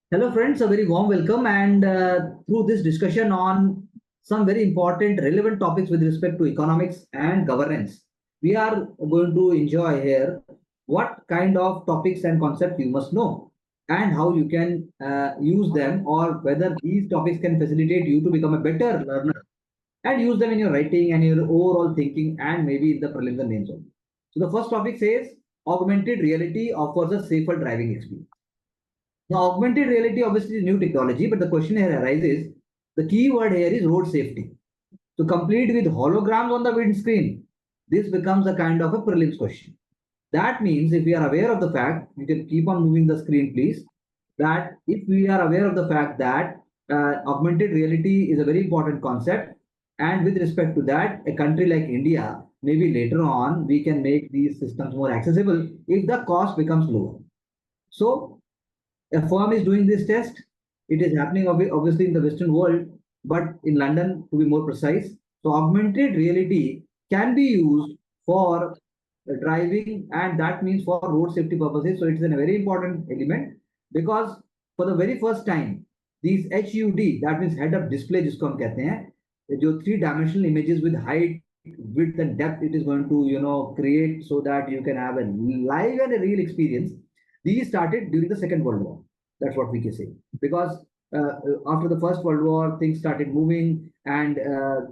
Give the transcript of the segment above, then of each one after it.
Hello, friends. A very warm welcome. And through this discussion on some very important, relevant topics with respect to economics and governance, we are going to enjoy here what kind of topics and concepts you must know and how you can use them, or whether these topics can facilitate you to become a better learner and use them in your writing and your overall thinking and maybe in the prelims and mains also. So, the first topic says augmented reality offers a safer driving experience. Now, augmented reality obviously is new technology, but the question here arises, the key word here is road safety. So complete with holograms on the windscreen, this becomes a kind of a prelims question. That means if we are aware of the fact, you can keep on moving the screen please, that if we are aware of the fact that augmented reality is a very important concept, and with respect to that, a country like India, maybe later on, we can make these systems more accessible if the cost becomes lower. So a firm is doing this test. It is happening obviously in the Western world, but in London to be more precise. So augmented reality can be used for driving, and that means for road safety purposes. So it is a very important element because for the very first time, these HUD, that means head up display, जिसको हम कहते हैं, जो three dimensional images with height, width and depth, it is going to create so that you can have a live and a real experience. These started during the Second World War. That's what we can say. Because after the First World War, things started moving, and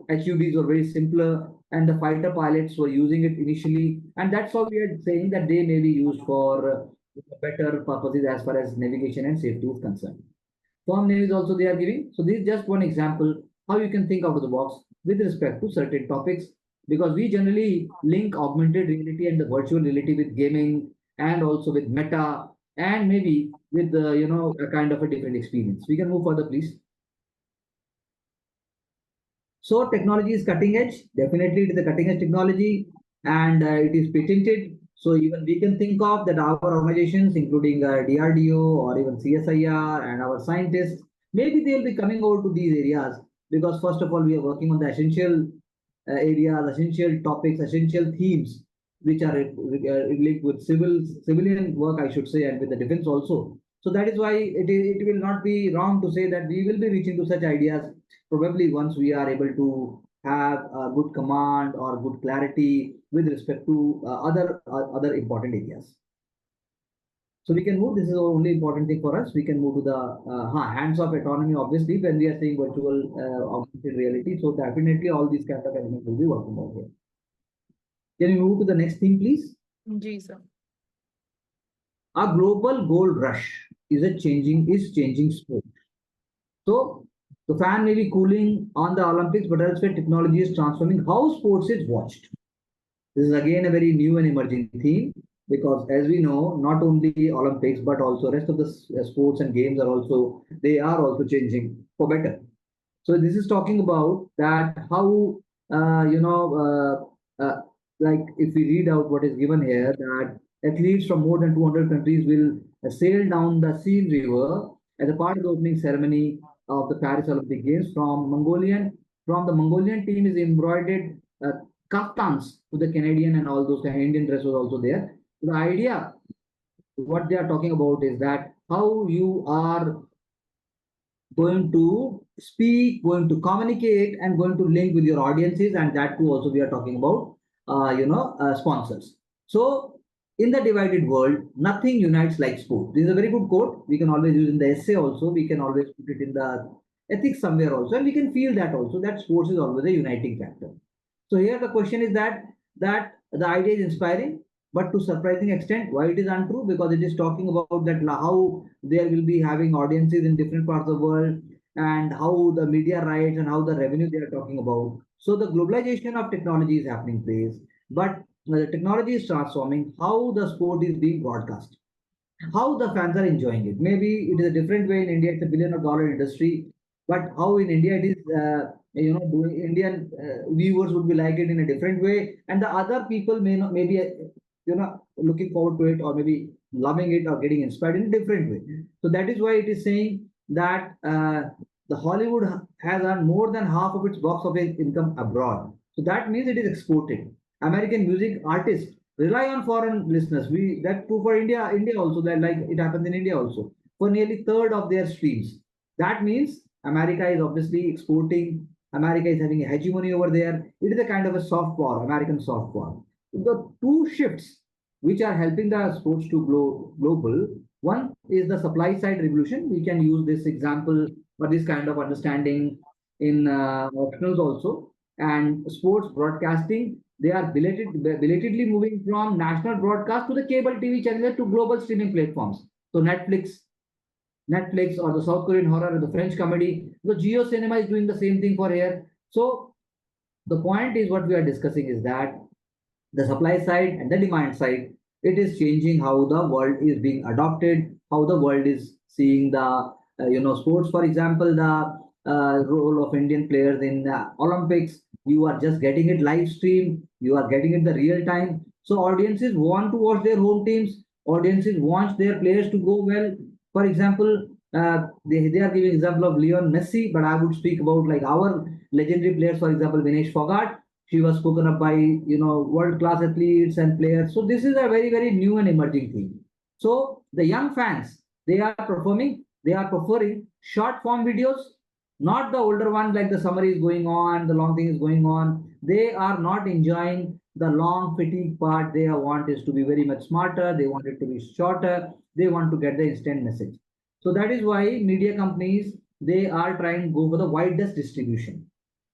HUDs were very simpler, and the fighter pilots were using it initially. And that's why we are saying that they may be used for better purposes as far as navigation and safety is concerned. Firm names also they are giving. So this is just one example how you can think out of the box with respect to certain topics, because we generally link augmented reality and the virtual reality with gaming and also with meta and maybe with the a kind of a different experience. We can move further, please. So technology is cutting edge. Definitely, it is a cutting edge technology, and it is patented. So even we can think of that our organizations, including DRDO or even CSIR and our scientists, maybe they will be coming over to these areas because first of all, we are working on the essential areas, essential topics, essential themes, which are linked with civilian work, I should say, and with the defense also. So that is why it will not be wrong to say that we will be reaching to such ideas probably once we are able to have a good command or good clarity with respect to other important areas. So we can move. This is the only important thing for us. We can move to the hands-off autonomy. Obviously, when we are saying virtual augmented reality, so definitely all these kind of elements will be working out here. Can we move to the next thing, please? Ji sir. A global gold rush is changing sport. So the fan may be cooling on the Olympics, but elsewhere technology is transforming how sports is watched. This is again a very new and emerging theme because, as we know, not only Olympics but also rest of the sports and games are also changing for better. So this is talking about that how like if we read out what is given here, that athletes from more than 200 countries will sail down the Seine River as a part of the opening ceremony of the Paris Olympic Games. From the Mongolian team is embroidered kaftans to the Canadian, and all those kind of Indian dress was also there. So the idea, what they are talking about is that how you are going to speak, going to communicate, and going to link with your audiences, and that too also we are talking about, sponsors. So in the divided world, nothing unites like sport. This is a very good quote. We can always use in the essay also. We can always put it in the ethics somewhere also, and we can feel that also that sports is always a uniting factor. So here the question is that the idea is inspiring, but to surprising extent, why it is untrue? Because it is talking about that how there will be having audiences in different parts of the world, and how the media rights and how the revenue they are talking about. So the globalization of technology is happening place, but the technology is transforming how the sport is being broadcast, how the fans are enjoying it. Maybe it is a different way in India. It's a $1 billion industry, but how in India it is, doing Indian viewers would be like it in a different way, and the other people may not, maybe looking forward to it, or maybe loving it or getting inspired in a different way. So that is why it is saying that the Hollywood has earned more than half of its box office income abroad. So that means it is exported. American music artists rely on foreign listeners. We that true for India also, that like it happens in India also. for nearly third of their streams. That means America is obviously exporting. America is having a hegemony over there. It is a kind of a soft power, American soft power. The two shifts which are helping the sports to grow global. One is the supply side revolution. We can use this example for this kind of understanding in optionals also. And sports broadcasting, they are belatedly moving from national broadcast to the cable TV channels to global streaming platforms. So Netflix or the South Korean horror or the French comedy. The Geo Cinema is doing the same thing for here. So the point is what we are discussing is that the supply side and the demand side, it is changing how the world is being adopted, how the world is seeing the sports. For example, the role of Indian players in the Olympics, you are just getting it live stream, you are getting it the real time. So audiences want to watch their home teams, audiences want their players to go well. For example, they are giving example of Leon Messi, but I would speak about like our legendary players, for example, Vinesh Fogart. She was spoken up by world class athletes and players. So this is a very new and emerging thing. So the young fans, they are preferring short form videos, not the older one like the summary is going on, the long thing is going on. They are not enjoying the long fatigue part. They want is to be very much smarter. They want it to be shorter. They want to get the instant message. So that is why media companies, they are trying to go for the widest distribution.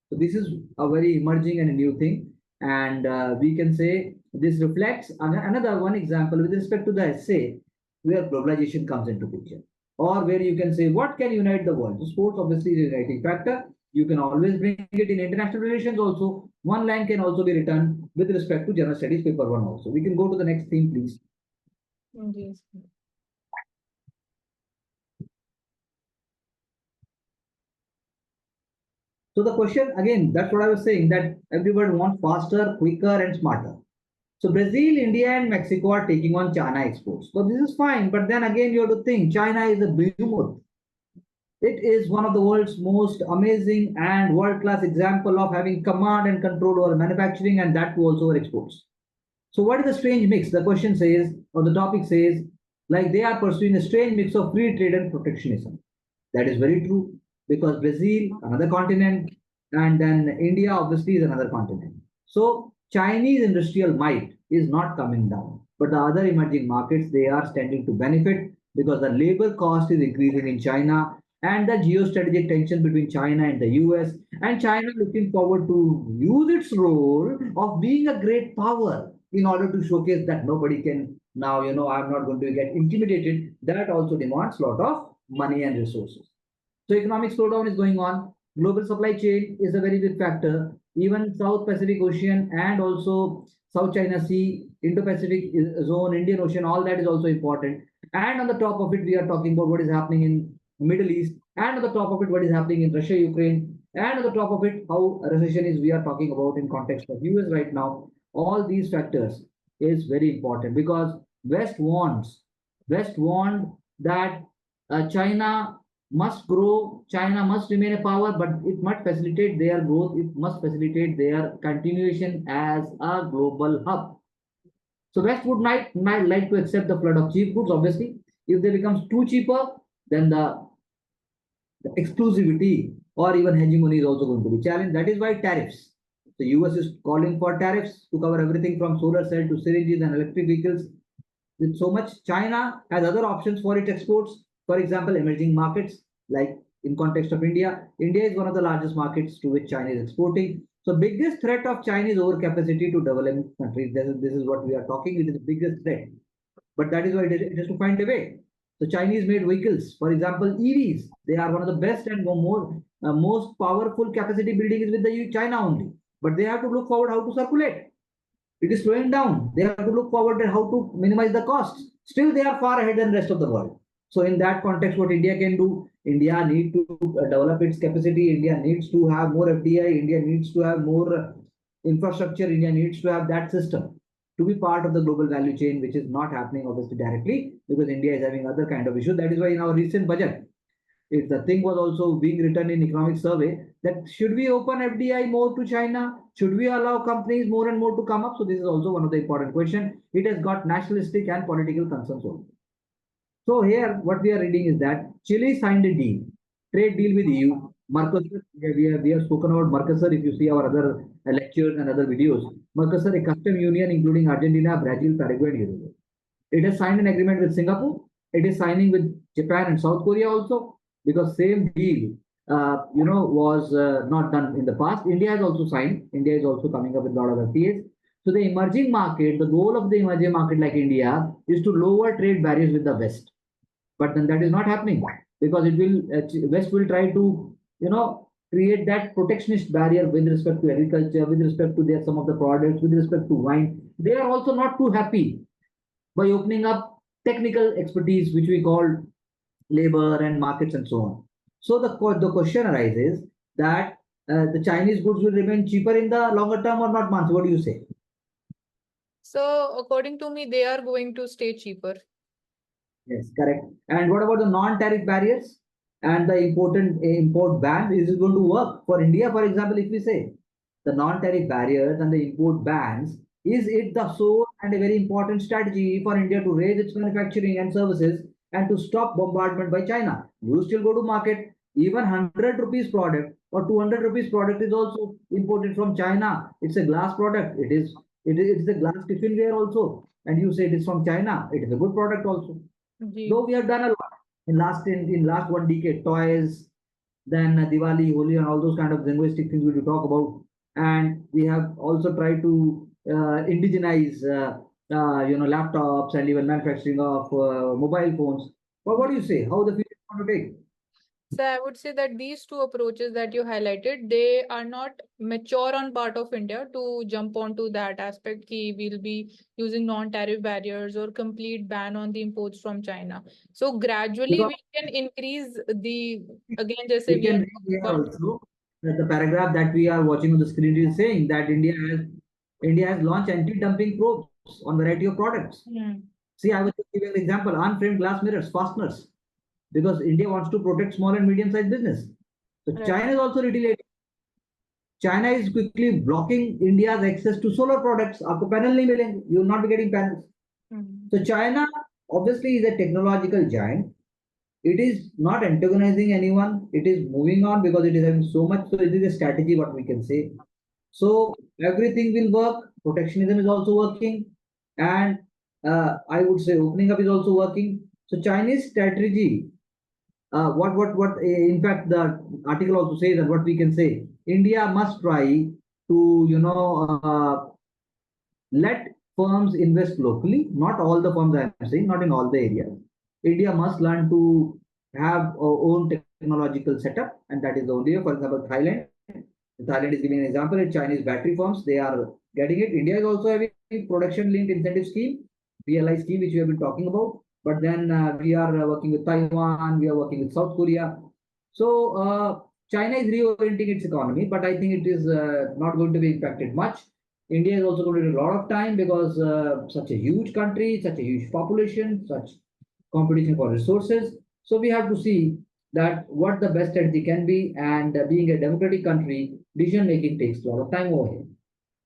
So this is a very emerging and a new thing. And we can say this reflects another one example with respect to the essay where globalization comes into picture, or where you can say what can unite the world. So sports obviously is a uniting factor. You can always bring it in international relations also. One line can also be written with respect to general studies paper one also. We can go to the next theme, please. Yes. So the question again, that's what I was saying, that everyone wants faster, quicker, and smarter. So Brazil, India, and Mexico are taking on China exports. So this is fine, but then again, you have to think China is a behemoth. It is one of the world's most amazing and world-class example of having command and control over manufacturing, and that too also over exports. So what is the strange mix? The question says, or the topic says, like they are pursuing a strange mix of free trade and protectionism. That is very true because Brazil, another continent, and then India obviously is another continent. So Chinese industrial might is not coming down, but the other emerging markets, they are standing to benefit because the labor cost is increasing in China and the geostrategic tension between China and the US, and China looking forward to use its role of being a great power in order to showcase that nobody can now, I'm not going to get intimidated. That also demands a lot of money and resources. So economic slowdown is going on. Global supply chain is a very big factor. Even South Pacific Ocean and also South China Sea, Indo-Pacific zone, Indian Ocean, all that is also important. And on the top of it, we are talking about what is happening in Middle East. And on the top of it, what is happening in Russia, Ukraine. And on the top of it, how recession is we are talking about in context of US right now. All these factors is very important because West wants that China must grow, China must remain a power, but it must facilitate their growth, it must facilitate their continuation as a global hub. So West would might like to accept the flood of cheap goods, obviously. If they becomes too cheaper, then the exclusivity or even hegemony is also going to be challenged. That is why tariffs. The US is calling for tariffs to cover everything from solar cell to syringes and electric vehicles. With so much, China has other options for its exports. For example, emerging markets, like in context of India, India is one of the largest markets to which China is exporting. So biggest threat of China is overcapacity to developing countries. This is what we are talking. It is the biggest threat. But that is why it has to find a way. So Chinese made vehicles, for example, EVs, they are one of the best and most powerful capacity building is with the China only. But they have to look forward how to circulate. It is slowing down. They have to look forward at how to minimize the costs. Still, they are far ahead than the rest of the world. So in that context, what India can do, India needs to develop its capacity. India needs to have more FDI. India needs to have more infrastructure. India needs to have that system to be part of the global value chain, which is not happening obviously directly because India is having other kind of issues. That is why in our recent budget, if the thing was also being written in economic survey that should we open FDI more to China? Should we allow companies more and more to come up? So this is also one of the important questions. It has got nationalistic and political concerns also. So here, what we are reading is that Chile signed a deal, trade deal with EU. Mercosur, we have spoken about Mercosur. If you see our other lectures and other videos, Mercosur, a custom union including Argentina, Brazil, Paraguay, and Uruguay. It has signed an agreement with Singapore. It is signing with Japan and South Korea also, because same deal, was not done in the past. India has also signed. India is also coming up with a lot of FTAs. So the emerging market, the goal of the emerging market like India is to lower trade barriers with the West. But then that is not happening, because it will West will try to create that protectionist barrier with respect to agriculture, with respect to their some of the products, with respect to wine. They are also not too happy by opening up technical expertise, which we call labor and markets and so on. So the question arises that the Chinese goods will remain cheaper in the longer term or not, Mansi? What do you say? So according to me, they are going to stay cheaper. Yes, correct. And what about the non-tariff barriers and the important import ban? Is it going to work for India, for example, if we say the non-tariff barriers and the import bans, is it the sole and a very important strategy for India to raise its manufacturing and services and to stop bombardment by China? You still go to market, even 100 rupees product or 200 rupees product is also imported from China. It's a glass product. It's a glass kitchenware also. And you say it is from China. It is a good product also. Though we have done a lot in last 1 decade, toys, then Diwali, Holi, and all those kind of linguistic things we will talk about, and we have also tried to indigenize, laptops and even manufacturing of mobile phones. But what do you say? How the future is going to take? So I would say that these two approaches that you highlighted, they are not mature on part of India to jump onto that aspect. Ki we'll be using non-tariff barriers or complete ban on the imports from China. So gradually Because we can increase the, again, just say we we can are read talking here about. also that the paragraph that we are watching on the screen is saying that India has launched anti-dumping probes on variety of products. See, I was just giving an example: unframed glass mirrors, fasteners, because India wants to protect small and medium-sized business. So Right. China is also retaliating. China is quickly blocking India's access to solar products. आपको panel नहीं मिलेंगे. You will not be getting panels. So China obviously is a technological giant. It is not antagonizing anyone. It is moving on because it is having so much. So it is a strategy, what we can say. So everything will work. Protectionism is also working, and I would say opening up is also working. So Chinese strategy, in fact, the article also says that what we can say, India must try to let firms invest locally. Not all the firms, I am saying, not in all the areas. India must learn to have our own technological setup, and that is the only way. For example, Thailand is giving an example. It's Chinese battery firms, they are getting it. India is also having production linked incentive scheme, PLI scheme, which we have been talking about. But then we are working with Taiwan, we are working with South Korea. So China is reorienting its economy, but I think it is not going to be impacted much. India is also going to need a lot of time because such a huge country, such a huge population, such competition for resources. So we have to see that what the best strategy can be, and being a democratic country, decision making takes a lot of time over here.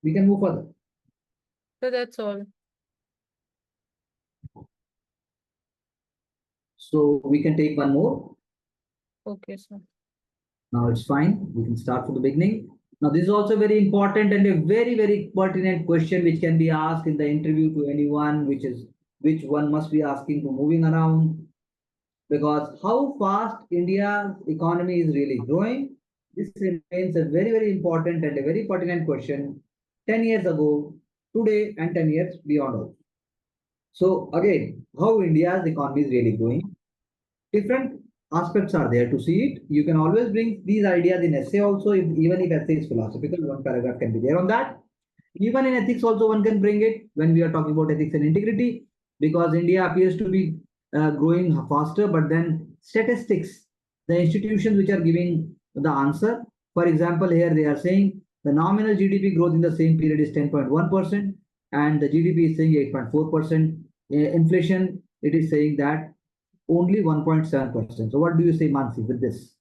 We can move further. So that's all. So we can take one more. Okay, sir. Now it's fine. We can start from the beginning. Now this is also very important and a very, very pertinent question which can be asked in the interview to anyone, which one must be asking to moving around. Because how fast India's economy is really growing, this remains a very, very important and a very pertinent question 10 years ago, today, and 10 years beyond also. So again, how India's economy is really growing. Different aspects are there to see it. You can always bring these ideas in essay also, even if essay is philosophical, one paragraph can be there on that. Even in ethics also one can bring it when we are talking about ethics and integrity, because India appears to be growing faster, but then statistics, the institutions which are giving the answer. For example, here they are saying the nominal GDP growth in the same period is 10.1%, and the GDP is saying 8.4%. Inflation, it is saying that only 1.7%. So what do you say, Mansi, with this?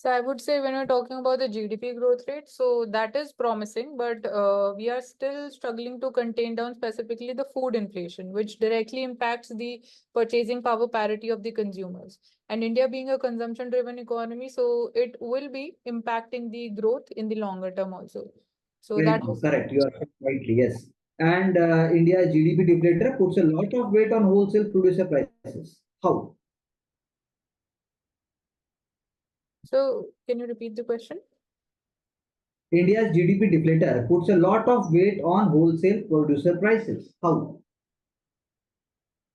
So I would say when we're talking about the GDP growth rate, so that is promising, but we are still struggling to contain down specifically the food inflation, which directly impacts the purchasing power parity of the consumers. And India being a consumption-driven economy, so it will be impacting the growth in the longer term also. So Very that true. is Correct. You are rightly, yes. And India's GDP deflator puts a lot of weight on wholesale producer prices. How? so. Can you repeat the question? India's GDP deflator puts a lot of weight on wholesale producer prices. How?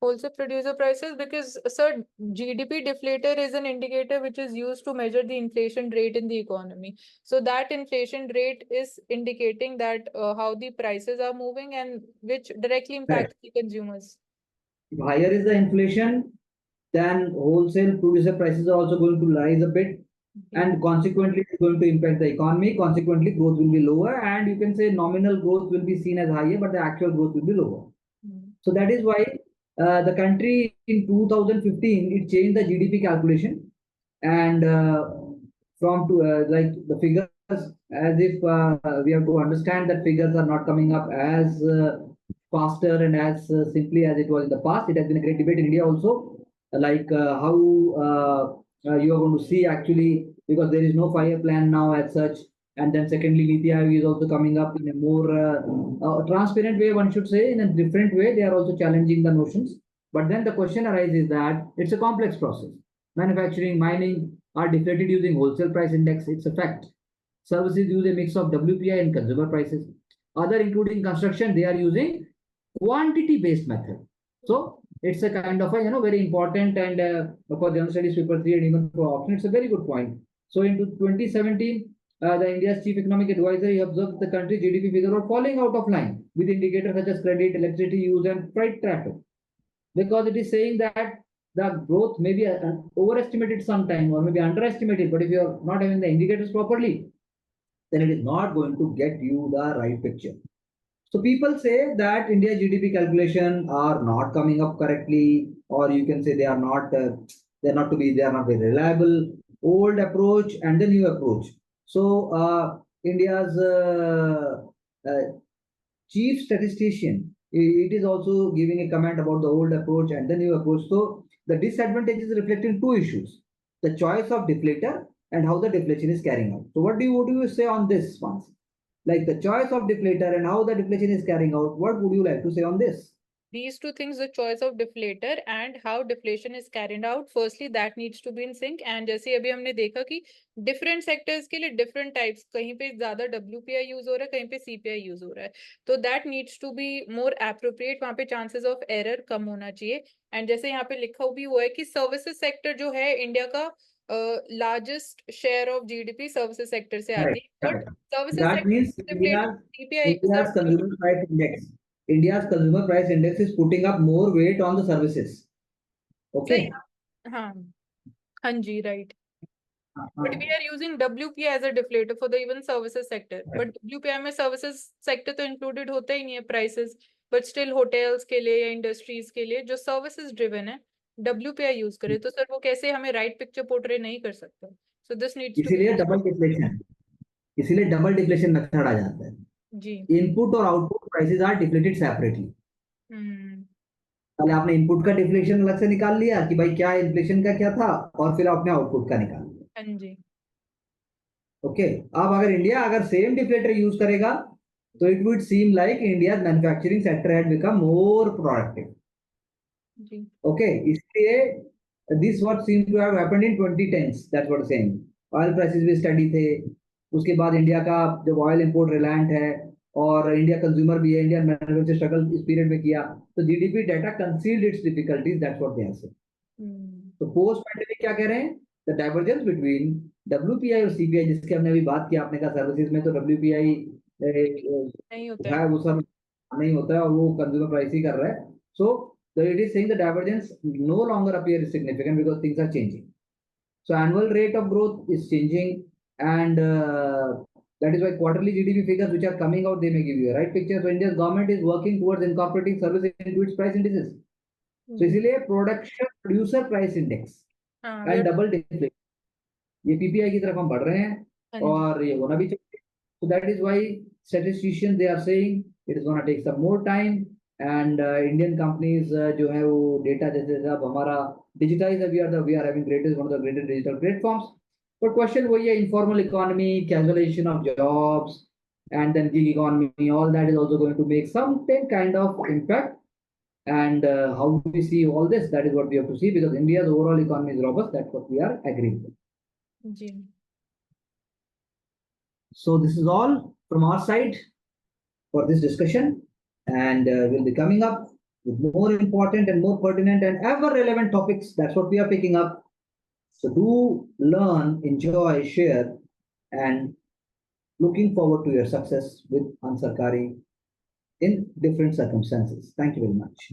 Wholesale producer prices, because sir, GDP deflator is an indicator which is used to measure the inflation rate in the economy. So that inflation rate is indicating that how the prices are moving and which directly Correct. impacts the consumers. If higher is the inflation, then wholesale producer prices are also going to rise a bit, and consequently it's going to impact the economy. Consequently, growth will be lower, and you can say nominal growth will be seen as higher, but the actual growth will be lower. Mm. So that is why the country in 2015 it changed the GDP calculation, and from to like the figures, as if we have to understand that figures are not coming up as faster and as simply as it was in the past. It has been a great debate in India also, like how you are going to see actually, because there is no fire plan now as such. And then secondly, Niti Aayog is also coming up in a more transparent way, one should say, in a different way. They are also challenging the notions. But then the question arises that it's a complex process. Manufacturing, mining are deflated using wholesale price index. It's a fact. Services use a mix of WPI and consumer prices. Other, including construction, they are using quantity-based method. So it's a kind of a very important, and for general studies paper 3 and even for option, it's a very good point. So into 2017, the India's chief economic advisor he observed the country's GDP figures were falling out of line with indicators such as credit, electricity use, and freight traffic, because it is saying that the growth may be overestimated sometime or maybe underestimated. But if you are not having the indicators properly, then it is not going to get you the right picture. So people say that India GDP calculation are not coming up correctly, or you can say they are not they are not very reliable. Old approach and the new approach. So India's uh, chief statistician it is also giving a comment about the old approach and the new approach. So the disadvantages reflecting two issues: the choice of deflator and how the deflation is carrying out. So what do you say on this one? Like the choice of deflator and how the deflation is carrying out. What would you like to say on this? These two things, the choice of deflator and how deflation is carried out, firstly that needs to be in sync. And जैसे अभी हमने देखा कि different sectors के लिए different types, कहीं पे ज़्यादा WPI use हो रहा है, कहीं पे CPI use हो रहा है, तो that needs to be more appropriate. वहाँ पे chances of error कम होना चाहिए. And जैसे यहाँ पे लिखा भी हुआ है कि services sector जो है इंडिया का largest share of GDP services sector से Correct, आती है, but correct. services That sector means deflated, CPI is India's not. consumer price index. India's consumer price index is putting up more weight on the services. सही. Okay. हाँ. हाँ जी, right. But Uh, we are using WPI as a deflator for the even services sector. But WPI में services sector तो included होता ही नहीं है prices. But still hotels के लिए या industries के लिए जो services driven है, WPI use करे तो सर वो कैसे हमें right picture portray नहीं कर सकते. So this needs to be. इसीलिए डबल डिफ्लेशन मेथड आ जाता है. जी. इनपुट और output prices are deflated separately. Hmm. पहले आपने इनपुट का डिफ्लेशन अलग से निकाल लिया कि भाई क्या इन्फ्लेशन का क्या था, और फिर आपने आउटपुट का निकाल लिया. हाँ जी. ओके. अब अगर इंडिया अगर सेम डिफ्लेटर यूज करेगा तो it would seem like India manufacturing sector had become more productive. जी. Okay, इसलिए this what seems to have happened in 2010s. That's what I'm saying. Oil prices भी study थे. उसके बाद India का जब ऑयल इंपोर्ट रिलायंट है और इंडिया कंज्यूमर भी है, इंडियन मैन्युफैक्चर स्ट्रगल इस पीरियड में किया, तो GDP data concealed its difficulties. That's what they are saying. तो पोस्ट पैंडेमिक क्या कह रहे हैं? द डाइवर्जेंस बिटवीन डब्ल्यूपीआई और सीपीआई, जिसके हमने अभी बात किया. आपने कहा सर्विसेज में तो डब्ल्यूपीआई नहीं होता है, है. वो सब नहीं होता है और वो कंज्यूमर प्राइस ही कर रहा है. सो it is saying the divergence no longer appears significant because things are changing. So annual rate of growth is changing, and that is why quarterly GDP figures which are coming out, they may give you a right picture. So India's government is working towards incorporating services into its price indices. So इसलिए production producer price index हाँ, and double deflation. ये PPI की तरफ हम बढ़ रहे हैं हाँ जी। और ये होना भी चाहिए. So that is why statisticians they are saying it is going to take some more time and Indian companies जो है वो data जैसे अब हमारा digitize है, we are having greatest one of the greatest digital platforms. But question वही है, informal economy, casualization of jobs, and then gig economy, all that is also going to make some kind of impact. And how do we see all this? That is what we have to see, because India's overall economy is robust. That's what we are agreeing with. Ji. So this is all from our side for this discussion, and we'll be coming up with more important and more pertinent and ever relevant topics. That's what we are picking up. So do learn, enjoy, share, and looking forward to your success with Ansarkari in different circumstances. Thank you very much.